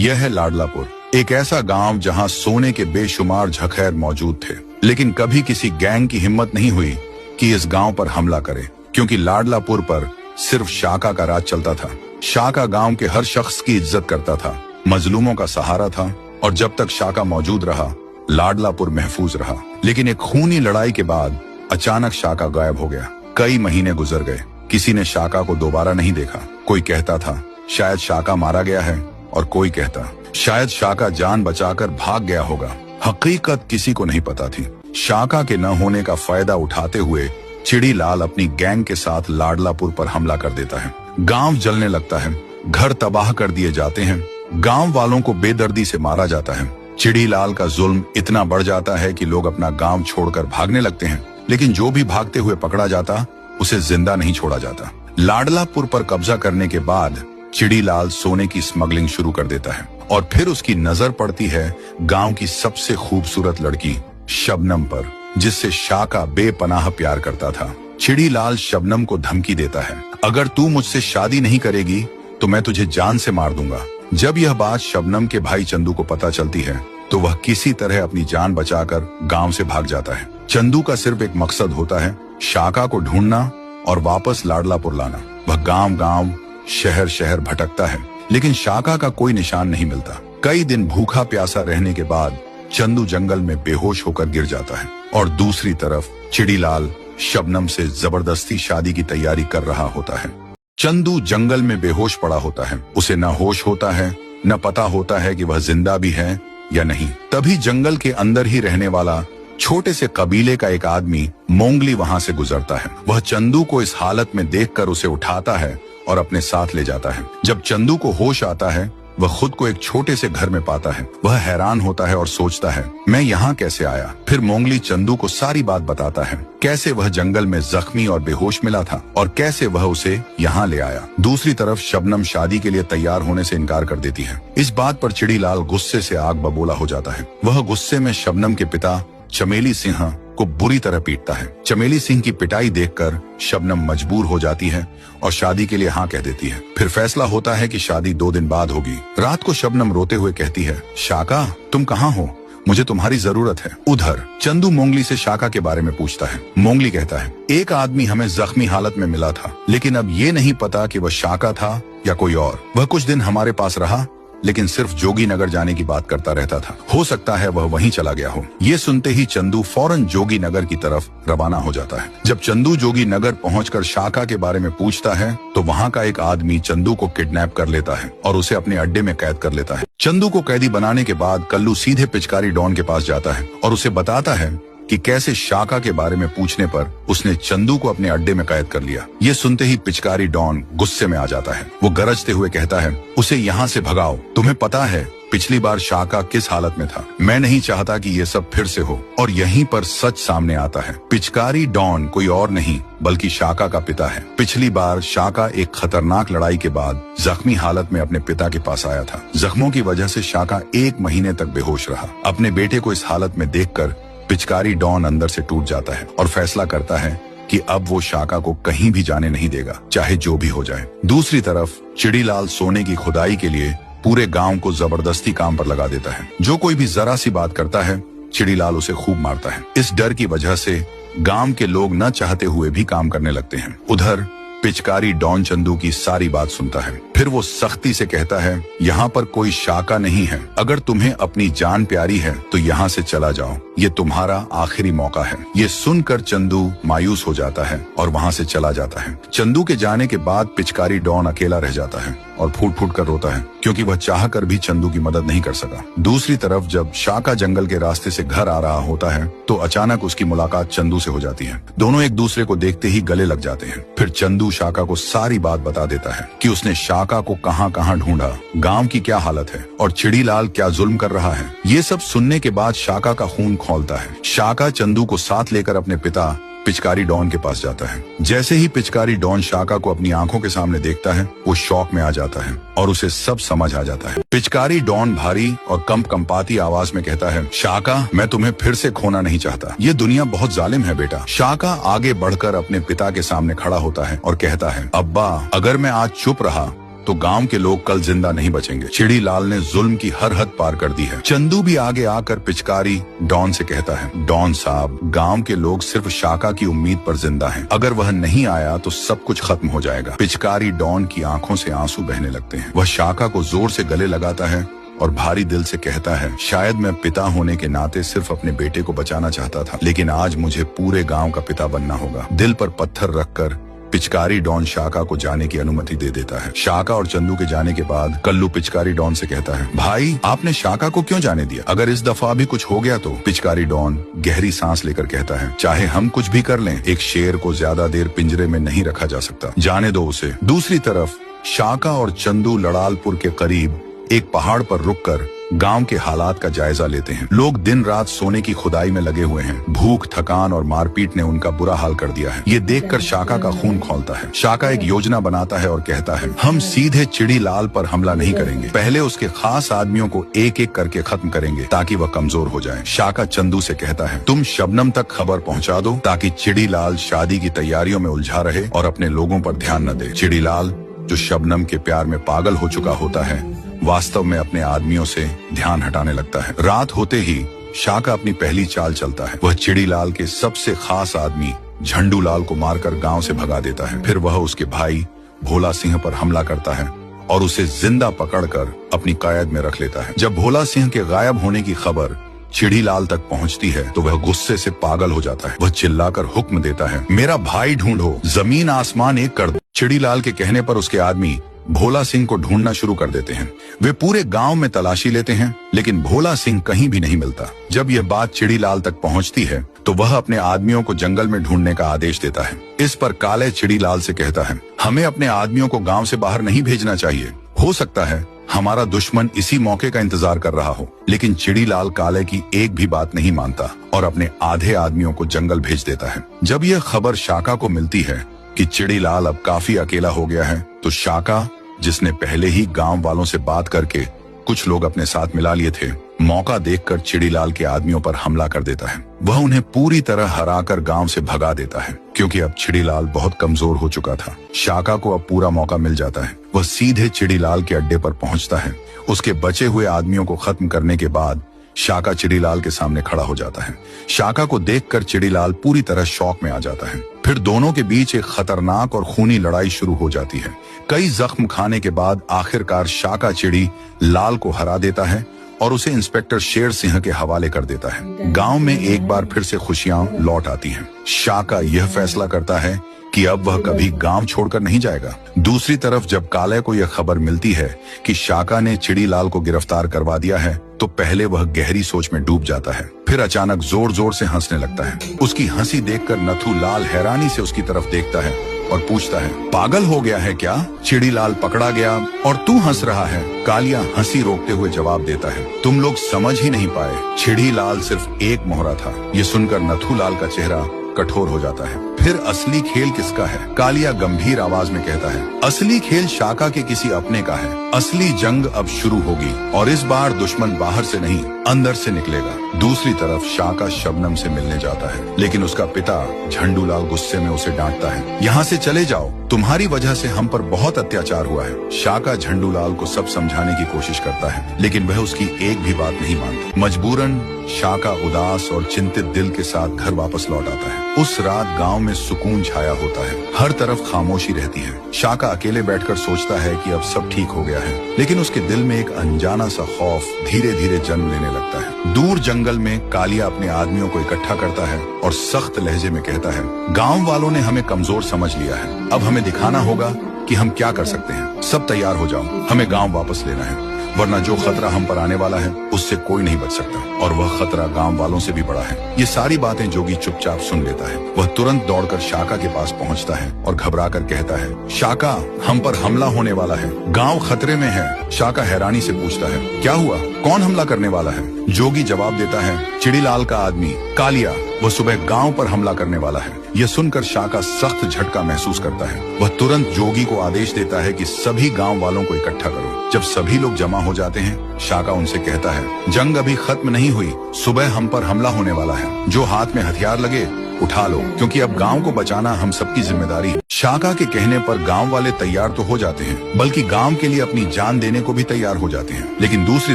यह है लाडलापुर, एक ऐसा गांव जहां सोने के बेशुमार झखैर मौजूद थे, लेकिन कभी किसी गैंग की हिम्मत नहीं हुई कि इस गांव पर हमला करे, क्योंकि लाडलापुर पर सिर्फ शाका का राज चलता था। शाका गांव के हर शख्स की इज्जत करता था, मजलूमों का सहारा था, और जब तक शाका मौजूद रहा लाडलापुर महफूज रहा। लेकिन एक खूनी लड़ाई के बाद अचानक शाका गायब हो गया। कई महीने गुजर गए, किसी ने शाका को दोबारा नहीं देखा। कोई कहता था शायद शाका मारा गया है, और कोई कहता शायद शाका जान बचाकर भाग गया होगा। हकीकत किसी को नहीं पता थी। शाका के न होने का फायदा उठाते हुए चिड़ीलाल अपनी गैंग के साथ लाडलापुर पर हमला कर देता है। गांव जलने लगता है, घर तबाह कर दिए जाते हैं, गांव वालों को बेदर्दी से मारा जाता है। चिड़ीलाल का जुल्म इतना बढ़ जाता है कि लोग अपना गांव छोड़कर भागने लगते हैं, लेकिन जो भी भागते हुए पकड़ा जाता उसे जिंदा नहीं छोड़ा जाता। लाडलापुर पर कब्जा करने के बाद चिड़ीलाल सोने की स्मगलिंग शुरू कर देता है, और फिर उसकी नजर पड़ती है गांव की सबसे खूबसूरत लड़की शबनम पर, जिससे शाका बेपनाह प्यार करता था। चिड़ीलाल शबनम को धमकी देता है, अगर तू मुझसे शादी नहीं करेगी तो मैं तुझे जान से मार दूंगा। जब यह बात शबनम के भाई चंदू को पता चलती है तो वह किसी तरह अपनी जान बचाकर गांव से भाग जाता है। चंदू का सिर्फ एक मकसद होता है, शाका को ढूंढना और वापस लाडलापुर लाना। वह गांव गांव शहर शहर भटकता है, लेकिन शाका का कोई निशान नहीं मिलता। कई दिन भूखा प्यासा रहने के बाद चंदू जंगल में बेहोश होकर गिर जाता है, और दूसरी तरफ चिड़ीलाल शबनम से जबरदस्ती शादी की तैयारी कर रहा होता है। चंदू जंगल में बेहोश पड़ा होता है, उसे न होश होता है, न पता होता है कि वह जिंदा भी है या नहीं। तभी जंगल के अंदर ही रहने वाला छोटे से कबीले का एक आदमी मोंगली वहां से गुजरता है। वह चंदू को इस हालत में देखकर उसे उठाता है और अपने साथ ले जाता है। जब चंदू को होश आता है वह खुद को एक छोटे से घर में पाता है। वह हैरान होता है और सोचता है मैं यहाँ कैसे आया। फिर मोंगली चंदू को सारी बात बताता है, कैसे वह जंगल में जख्मी और बेहोश मिला था और कैसे वह उसे यहाँ ले आया। दूसरी तरफ शबनम शादी के लिए तैयार होने से इनकार कर देती है। इस बात पर चिड़ीलाल गुस्से से आग बबूला हो जाता है। वह गुस्से में शबनम के पिता चमेली सिंह को बुरी तरह पीटता है। चमेली सिंह की पिटाई देखकर शबनम मजबूर हो जाती है और शादी के लिए हाँ कह देती है। फिर फैसला होता है कि शादी 2 दिन बाद होगी। रात को शबनम रोते हुए कहती है, शाका तुम कहाँ हो, मुझे तुम्हारी जरूरत है। उधर चंदू मोंगली से शाका के बारे में पूछता है। मोंगली कहता है, एक आदमी हमें जख्मी हालत में मिला था, लेकिन अब ये नहीं पता कि वह शाका था या कोई और। वह कुछ दिन हमारे पास रहा, लेकिन सिर्फ जोगी नगर जाने की बात करता रहता था। हो सकता है वह वहीं चला गया हो। ये सुनते ही चंदू फौरन जोगी नगर की तरफ रवाना हो जाता है। जब चंदू जोगी नगर पहुंचकर शाका के बारे में पूछता है तो वहां का एक आदमी चंदू को किडनैप कर लेता है और उसे अपने अड्डे में कैद कर लेता है। चंदू को कैदी बनाने के बाद कल्लू सीधे पिचकारी डॉन के पास जाता है और उसे बताता है कि कैसे शाका के बारे में पूछने पर उसने चंदू को अपने अड्डे में कैद कर लिया। ये सुनते ही पिचकारी डॉन गुस्से में आ जाता है। वो गरजते हुए कहता है, उसे यहाँ से भगाओ। तुम्हें पता है पिछली बार शाका किस हालत में था। मैं नहीं चाहता कि ये सब फिर से हो। और यहीं पर सच सामने आता है। पिचकारी डॉन कोई और नहीं बल्कि शाका का पिता है। पिछली बार शाका एक खतरनाक लड़ाई के बाद जख्मी हालत में अपने पिता के पास आया था। जख्मों की वजह से शाका 1 महीने तक बेहोश रहा। अपने बेटे को इस हालत में देखकर पिचकारी डॉन अंदर से टूट जाता है और फैसला करता है कि अब वो शाका को कहीं भी जाने नहीं देगा, चाहे जो भी हो जाए। दूसरी तरफ चिड़ीलाल सोने की खुदाई के लिए पूरे गांव को जबरदस्ती काम पर लगा देता है। जो कोई भी जरा सी बात करता है चिड़ीलाल उसे खूब मारता है। इस डर की वजह से गांव के लोग न चाहते हुए भी काम करने लगते हैं। उधर पिचकारी डॉन चंदू की सारी बात सुनता है। फिर वो सख्ती से कहता है, यहाँ पर कोई शाका नहीं है। अगर तुम्हें अपनी जान प्यारी है तो यहाँ से चला जाओ, ये तुम्हारा आखिरी मौका है। ये सुनकर चंदू मायूस हो जाता है और वहाँ से चला जाता है। चंदू के जाने के बाद पिचकारी डॉन अकेला रह जाता है और फूट फूट कर रोता है, क्योंकि वह चाह कर भी चंदू की मदद नहीं कर सका। दूसरी तरफ जब शाका जंगल के रास्ते से घर आ रहा होता है तो अचानक उसकी मुलाकात चंदू से हो जाती है। दोनों एक दूसरे को देखते ही गले लग जाते हैं। फिर चंदू शाका को सारी बात बता देता है कि उसने शाका को कहां कहां ढूंढा, गांव की क्या हालत है और चिड़ीलाल क्या जुल्म कर रहा है। ये सब सुनने के बाद शाका का खून खौलता है। शाका चंदू को साथ लेकर अपने पिता पिचकारी डॉन के पास जाता है। जैसे ही पिचकारी डॉन शाका को अपनी आंखों के सामने देखता है वो शौक में आ जाता है और उसे सब समझ आ जाता है। पिचकारी डॉन भारी और कंपाती आवाज में कहता है, शाका मैं तुम्हें फिर से खोना नहीं चाहता। ये दुनिया बहुत जालिम है बेटा। शाका आगे बढ़कर अपने पिता के सामने खड़ा होता है और कहता है, अब्बा अगर मैं आज चुप रहा तो गांव के लोग कल जिंदा नहीं बचेंगे। चिड़ी लाल ने जुल्म की हर हद पार कर दी है। चंदू भी आगे आकर पिचकारी डॉन से कहता है, डॉन साहब, गांव के लोग सिर्फ शाका की उम्मीद पर जिंदा हैं। अगर वह नहीं आया तो सब कुछ खत्म हो जाएगा। पिचकारी डॉन की आंखों से आंसू बहने लगते हैं। वह शाका को जोर से गले लगाता है और भारी दिल से कहता है, शायद मैं पिता होने के नाते सिर्फ अपने बेटे को बचाना चाहता था, लेकिन आज मुझे पूरे गांव का पिता बनना होगा। दिल पर पत्थर रखकर पिचकारी डॉन शाका को जाने की अनुमति दे देता है। शाका और चंदू के जाने के बाद कल्लू पिचकारी डॉन से कहता है, भाई आपने शाका को क्यों जाने दिया? अगर इस दफा भी कुछ हो गया तो? पिचकारी डॉन गहरी सांस लेकर कहता है, चाहे हम कुछ भी कर लें, एक शेर को ज्यादा देर पिंजरे में नहीं रखा जा सकता, जाने दो उसे। दूसरी तरफ शाका और चंदू लड़ालपुर के करीब एक पहाड़ पर रुककर गांव के हालात का जायजा लेते हैं। लोग दिन रात सोने की खुदाई में लगे हुए हैं। भूख, थकान और मारपीट ने उनका बुरा हाल कर दिया है। ये देखकर शाका का खून खौलता है। शाका एक योजना बनाता है और कहता है, हम सीधे चिड़ी लाल पर हमला नहीं करेंगे, पहले उसके खास आदमियों को एक एक करके खत्म करेंगे ताकि वह कमजोर हो जाए। शाका चंदू से कहता है, तुम शबनम तक खबर पहुँचा दो ताकि चिड़ी लाल शादी की तैयारियों में उलझा रहे और अपने लोगों पर ध्यान न दे। चिड़ी लाल, जो शबनम के प्यार में पागल हो चुका होता है, वास्तव में अपने आदमियों से ध्यान हटाने लगता है। रात होते ही शाका अपनी पहली चाल चलता है। वह चिड़ी लाल के सबसे खास आदमी झंडू लाल को मारकर गांव से भगा देता है। फिर वह उसके भाई भोला सिंह पर हमला करता है और उसे जिंदा पकड़कर अपनी कैद में रख लेता है। जब भोला सिंह के गायब होने की खबर चिड़ी लाल तक पहुंचती है तो वह गुस्से से पागल हो जाता है। वह चिल्लाकर हुक्म देता है, मेरा भाई ढूंढो, जमीन आसमान एक कर दो। चिड़ी लाल के कहने पर उसके आदमी भोला सिंह को ढूंढना शुरू कर देते हैं। वे पूरे गांव में तलाशी लेते हैं, लेकिन भोला सिंह कहीं भी नहीं मिलता। जब यह बात चिड़ी लाल तक पहुंचती है तो वह अपने आदमियों को जंगल में ढूंढने का आदेश देता है। इस पर काले चिड़ी लाल से कहता है, हमें अपने आदमियों को गांव से बाहर नहीं भेजना चाहिए। हो सकता है हमारा दुश्मन इसी मौके का इंतजार कर रहा हो। लेकिन चिड़ी लाल काले की एक भी बात नहीं मानता और अपने आधे आदमियों को जंगल भेज देता है। जब यह खबर शाका को मिलती है कि चिड़ी लाल अब काफी अकेला हो गया है, तो शाका, जिसने पहले ही गांव वालों से बात करके कुछ लोग अपने साथ मिला लिए थे, मौका देखकर चिड़ी लाल के आदमियों पर हमला कर देता है। वह उन्हें पूरी तरह हराकर गांव से भगा देता है, क्योंकि अब चिड़ी लाल बहुत कमजोर हो चुका था। शाका को अब पूरा मौका मिल जाता है। वह सीधे चिड़ी लाल के अड्डे पर पहुंचता है। उसके बचे हुए आदमियों को खत्म करने के बाद शाका चिड़ी लाल के सामने खड़ा हो जाता है। शाका को देखकर चिड़ी लाल पूरी तरह शॉक में आ जाता है। फिर दोनों के बीच एक खतरनाक और खूनी लड़ाई शुरू हो जाती है। कई जख्म खाने के बाद आखिरकार शाका चिड़ी लाल को हरा देता है और उसे इंस्पेक्टर शेर सिंह के हवाले कर देता है। गांव में एक बार फिर से खुशियां लौट आती हैं। शाका यह फैसला करता है कि अब वह कभी गांव छोड़कर नहीं जाएगा। दूसरी तरफ जब काले को यह खबर मिलती है कि शाका ने चिड़ी लाल को गिरफ्तार करवा दिया है, तो पहले वह गहरी सोच में डूब जाता है। फिर अचानक जोर जोर से हंसने लगता है। उसकी हंसी देखकर नथु लाल हैरानी से उसकी तरफ देखता है और पूछता है, पागल हो गया है क्या? चिड़ी लाल पकड़ा गया और तू हंस रहा है? कालिया हंसी रोकते हुए जवाब देता है, तुम लोग समझ ही नहीं पाए, चिड़ी लाल सिर्फ एक मोहरा था। ये सुनकर नथु लाल का चेहरा कठोर हो जाता है। फिर असली खेल किसका है? कालिया गंभीर आवाज में कहता है, असली खेल शाका के किसी अपने का है। असली जंग अब शुरू होगी और इस बार दुश्मन बाहर से नहीं, अंदर से निकलेगा। दूसरी तरफ शाका शबनम से मिलने जाता है, लेकिन उसका पिता झंडू लाल गुस्से में उसे डांटता है, यहाँ से चले जाओ, तुम्हारी वजह से हम पर बहुत अत्याचार हुआ है। शाका झंडू लाल को सब समझाने की कोशिश करता है, लेकिन वह उसकी एक भी बात नहीं मानता। मजबूरन शाका उदास और चिंतित दिल के साथ घर वापस लौट आता है। उस रात गांव में सुकून छाया होता है। हर तरफ खामोशी रहती है। शाका अकेले बैठकर सोचता है कि अब सब ठीक हो गया है, लेकिन उसके दिल में एक अनजाना सा खौफ धीरे धीरे जन्म लेने लगता है। दूर जंगल में कालिया अपने आदमियों को इकट्ठा करता है और सख्त लहजे में कहता है, गांव वालों ने हमें कमजोर समझ लिया है। अब हमें दिखाना होगा कि हम क्या कर सकते हैं। सब तैयार हो जाओ, हमें गांव वापस लेना है, वरना जो खतरा हम पर आने वाला है उससे कोई नहीं बच सकता, और वह खतरा गांव वालों से भी बड़ा है। ये सारी बातें जोगी चुपचाप सुन लेता है। वह तुरंत दौड़कर शाका के पास पहुंचता है और घबराकर कहता है, शाका, हम पर हमला होने वाला है, गांव खतरे में है। शाका हैरानी से पूछता है, क्या हुआ? कौन हमला करने वाला है? जोगी जवाब देता है, चिड़ी लाल का आदमी कालिया, वह सुबह गांव पर हमला करने वाला है। यह सुनकर शाका सख्त झटका महसूस करता है। वह तुरंत जोगी को आदेश देता है कि सभी गांव वालों को इकट्ठा करो। जब सभी लोग जमा हो जाते हैं, शाका उनसे कहता है, जंग अभी खत्म नहीं हुई, सुबह हम पर हमला होने वाला है। जो हाथ में हथियार लगे उठा लो, क्योंकि अब गांव को बचाना हम सबकी जिम्मेदारी है। शाका के कहने पर गांव वाले तैयार तो हो जाते हैं, बल्कि गांव के लिए अपनी जान देने को भी तैयार हो जाते हैं। लेकिन दूसरी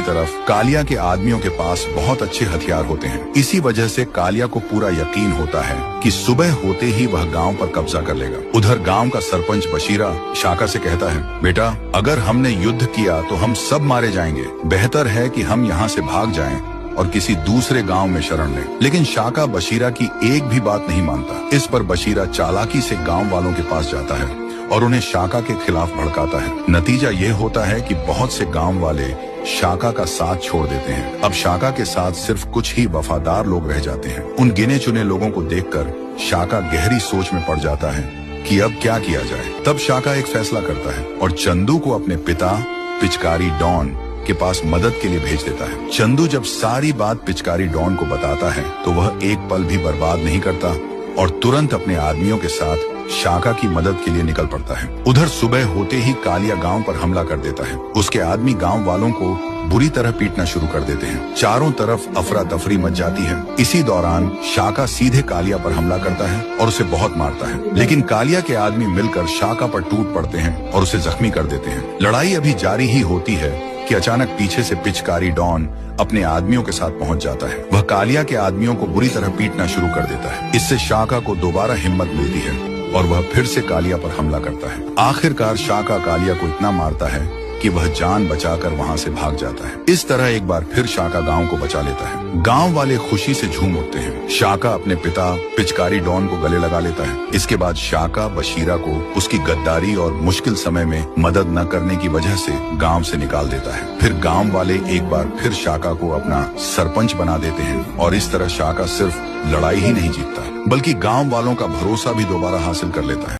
तरफ कालिया के आदमियों के पास बहुत अच्छे हथियार होते हैं। इसी वजह से कालिया को पूरा यकीन होता है कि सुबह होते ही वह गांव पर कब्जा कर लेगा। उधर गांव का सरपंच बशीरा शाका से कहता है, बेटा, अगर हमने युद्ध किया तो हम सब मारे जाएंगे। बेहतर है कि हम यहाँ से भाग जाएं और किसी दूसरे गांव में शरण लें। लेकिन शाका बशीरा की एक भी बात नहीं मानता। इस पर बशीरा चालाकी से गांव वालों के पास जाता है और उन्हें शाका के खिलाफ भड़काता है। नतीजा ये होता है कि बहुत से गांव वाले शाका का साथ छोड़ देते हैं। अब शाका के साथ सिर्फ कुछ ही वफादार लोग रह जाते हैं। उन गिने चुने लोगों को देखकर शाका गहरी सोच में पड़ जाता है कि अब क्या किया जाए। तब शाका एक फैसला करता है और चंदू को अपने पिता पिचकारी डॉन के पास मदद के लिए भेज देता है। चंदू जब सारी बात पिचकारी डॉन को बताता है तो वह एक पल भी बर्बाद नहीं करता और तुरंत अपने आदमियों के साथ शाका की मदद के लिए निकल पड़ता है। उधर सुबह होते ही कालिया गांव पर हमला कर देता है। उसके आदमी गांव वालों को बुरी तरह पीटना शुरू कर देते हैं। चारों तरफ अफरा तफरी मच जाती है। इसी दौरान शाका सीधे कालिया पर हमला करता है और उसे बहुत मारता है। लेकिन कालिया के आदमी मिलकर शाका पर टूट पड़ते हैं और उसे जख्मी कर देते हैं। लड़ाई अभी जारी ही होती है कि अचानक पीछे से पिचकारी डॉन अपने आदमियों के साथ पहुंच जाता है। वह कालिया के आदमियों को बुरी तरह पीटना शुरू कर देता है। इससे शाका को दोबारा हिम्मत मिलती है और वह फिर से कालिया पर हमला करता है। आखिरकार शाका कालिया को इतना मारता है कि वह जान बचाकर वहां से भाग जाता है। इस तरह एक बार फिर शाका गांव को बचा लेता है। गांव वाले खुशी से झूम उठते हैं। शाका अपने पिता पिचकारी डॉन को गले लगा लेता है। इसके बाद शाका बशीरा को उसकी गद्दारी और मुश्किल समय में मदद न करने की वजह से गांव से निकाल देता है। फिर गांव वाले एक बार फिर शाका को अपना सरपंच बना देते हैं और इस तरह शाका सिर्फ लड़ाई ही नहीं जीतता, बल्कि गांव वालों का भरोसा भी दोबारा हासिल कर लेता है।